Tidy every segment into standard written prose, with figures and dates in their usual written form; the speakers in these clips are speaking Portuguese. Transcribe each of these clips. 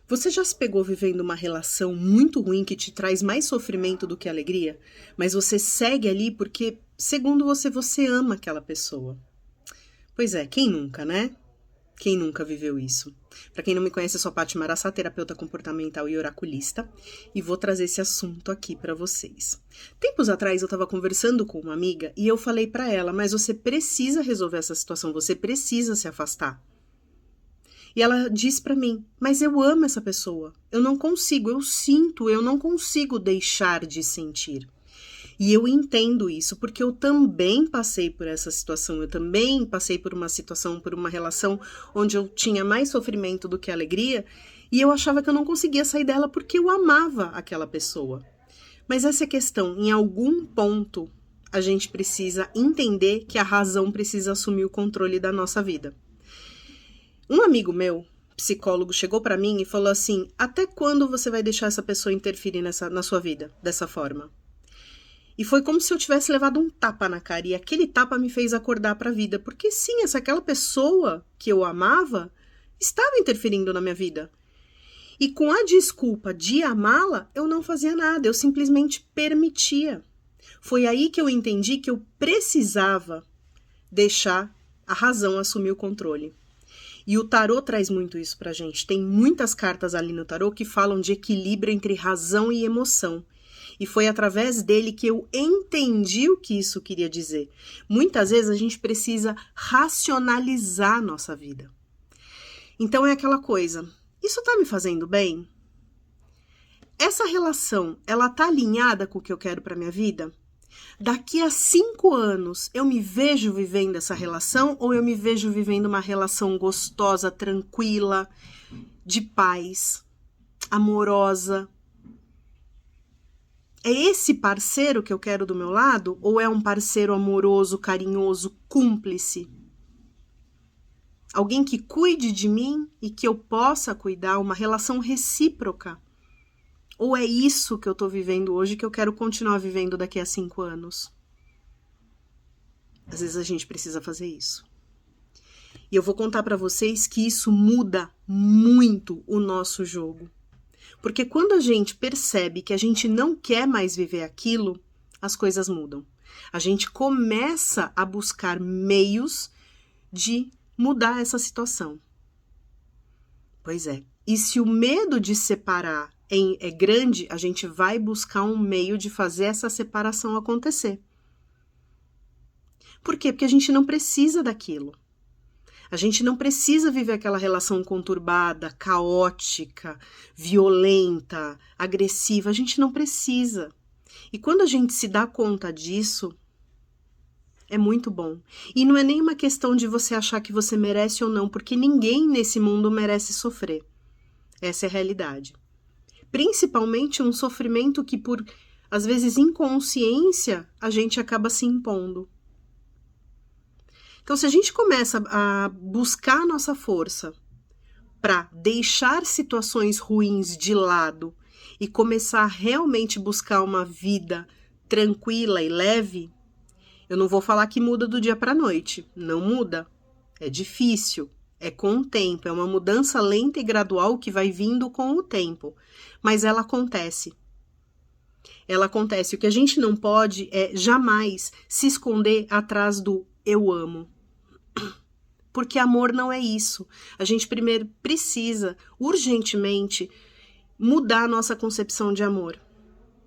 Você já se pegou vivendo uma relação muito ruim que te traz mais sofrimento do que alegria, mas você segue ali porque, segundo você, você ama aquela pessoa? Pois é, quem nunca, né? Quem nunca viveu isso? Para quem não me conhece, eu sou a Paty Marassá, terapeuta comportamental e oraculista, e vou trazer esse assunto aqui para vocês. Tempos atrás eu estava conversando com uma amiga e eu falei para ela, mas você precisa resolver essa situação, você precisa se afastar. E ela disse para mim, mas eu amo essa pessoa, eu não consigo, eu sinto, eu não consigo deixar de sentir. E eu entendo isso, porque eu também passei por essa situação, eu também passei por uma situação, por uma relação onde eu tinha mais sofrimento do que alegria, e eu achava que eu não conseguia sair dela porque eu amava aquela pessoa. Mas essa é a questão, em algum ponto a gente precisa entender que a razão precisa assumir o controle da nossa vida. Um amigo meu, psicólogo, chegou para mim e falou assim, até quando você vai deixar essa pessoa interferir na sua vida, dessa forma? E foi como se eu tivesse levado um tapa na cara, e aquele tapa me fez acordar para a vida, porque sim, aquela pessoa que eu amava estava interferindo na minha vida. E com a desculpa de amá-la, eu não fazia nada, eu simplesmente permitia. Foi aí que eu entendi que eu precisava deixar a razão assumir o controle. E o tarô traz muito isso pra gente. Tem muitas cartas ali no tarô que falam de equilíbrio entre razão e emoção. E foi através dele que eu entendi o que isso queria dizer. Muitas vezes a gente precisa racionalizar a nossa vida. Então é aquela coisa, isso tá me fazendo bem? Essa relação, ela tá alinhada com o que eu quero pra minha vida? Daqui a 5 anos, eu me vejo vivendo essa relação ou eu me vejo vivendo uma relação gostosa, tranquila, de paz, amorosa? É esse parceiro que eu quero do meu lado ou é um parceiro amoroso, carinhoso, cúmplice? Alguém que cuide de mim e que eu possa cuidar, uma relação recíproca? Ou é isso que eu tô vivendo hoje que eu quero continuar vivendo daqui a 5 anos? Às vezes a gente precisa fazer isso. E eu vou contar para vocês que isso muda muito o nosso jogo. Porque quando a gente percebe que a gente não quer mais viver aquilo, as coisas mudam. A gente começa a buscar meios de mudar essa situação. Pois é. E se o medo de separar é grande, a gente vai buscar um meio de fazer essa separação acontecer. Por quê? Porque a gente não precisa daquilo. A gente não precisa viver aquela relação conturbada, caótica, violenta, agressiva. A gente não precisa. E quando a gente se dá conta disso, é muito bom. E não é nem uma questão de você achar que você merece ou não, porque ninguém nesse mundo merece sofrer. Essa é a realidade. Principalmente um sofrimento que, por, às vezes, inconsciência, a gente acaba se impondo. Então, se a gente começa a buscar a nossa força para deixar situações ruins de lado e começar a realmente buscar uma vida tranquila e leve, eu não vou falar que muda do dia para a noite. Não muda. É difícil. É com o tempo. É uma mudança lenta e gradual que vai vindo com o tempo. Mas ela acontece. Ela acontece. O que a gente não pode é jamais se esconder atrás do eu amo. Porque amor não é isso. A gente primeiro precisa, urgentemente, mudar a nossa concepção de amor.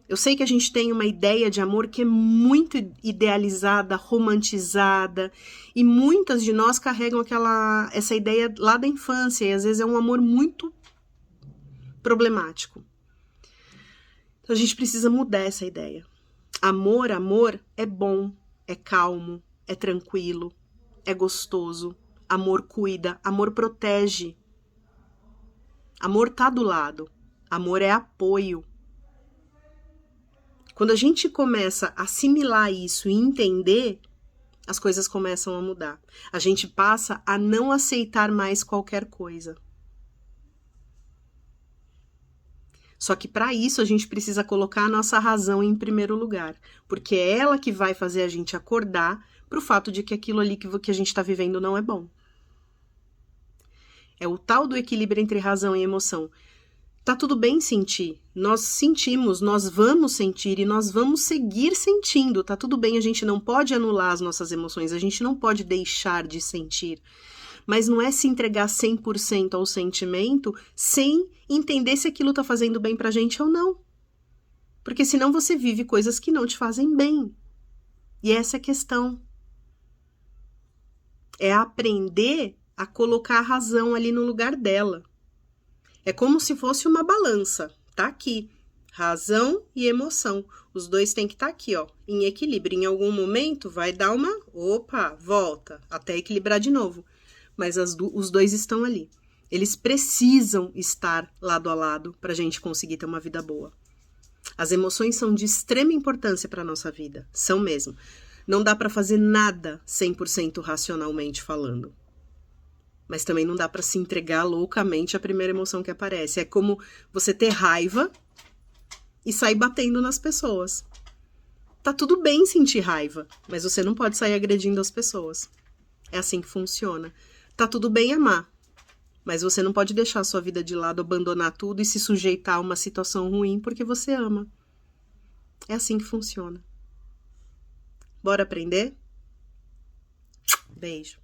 Eu sei que a gente tem uma ideia de amor que é muito idealizada, romantizada, e muitas de nós carregam essa ideia lá da infância, e às vezes é um amor muito problemático. Então a gente precisa mudar essa ideia. Amor é bom, é calmo, é tranquilo, é gostoso. Amor cuida, amor protege. Amor tá do lado. Amor é apoio. Quando a gente começa a assimilar isso e entender, as coisas começam a mudar. A gente passa a não aceitar mais qualquer coisa. Só que para isso a gente precisa colocar a nossa razão em primeiro lugar, porque é ela que vai fazer a gente acordar para o fato de que aquilo ali que a gente está vivendo não é bom. É o tal do equilíbrio entre razão e emoção. Tá tudo bem sentir. Nós sentimos, nós vamos sentir e nós vamos seguir sentindo. Tá tudo bem, a gente não pode anular as nossas emoções, a gente não pode deixar de sentir. Mas não é se entregar 100% ao sentimento sem entender se aquilo tá fazendo bem pra gente ou não. Porque senão você vive coisas que não te fazem bem. E essa é a questão. É aprender a colocar a razão ali no lugar dela. É como se fosse uma balança. Tá aqui. Razão e emoção. Os dois têm que estar aqui, ó, em equilíbrio. Em algum momento vai dar uma... Opa, volta. Até equilibrar de novo. Mas os dois estão ali. Eles precisam estar lado a lado para a gente conseguir ter uma vida boa. As emoções são de extrema importância para a nossa vida. São mesmo. Não dá para fazer nada 100% racionalmente falando. Mas também não dá para se entregar loucamente à primeira emoção que aparece. É como você ter raiva e sair batendo nas pessoas. Tá tudo bem sentir raiva, mas você não pode sair agredindo as pessoas. É assim que funciona. Tá tudo bem amar, mas você não pode deixar a sua vida de lado, abandonar tudo e se sujeitar a uma situação ruim porque você ama. É assim que funciona. Bora aprender? Beijo.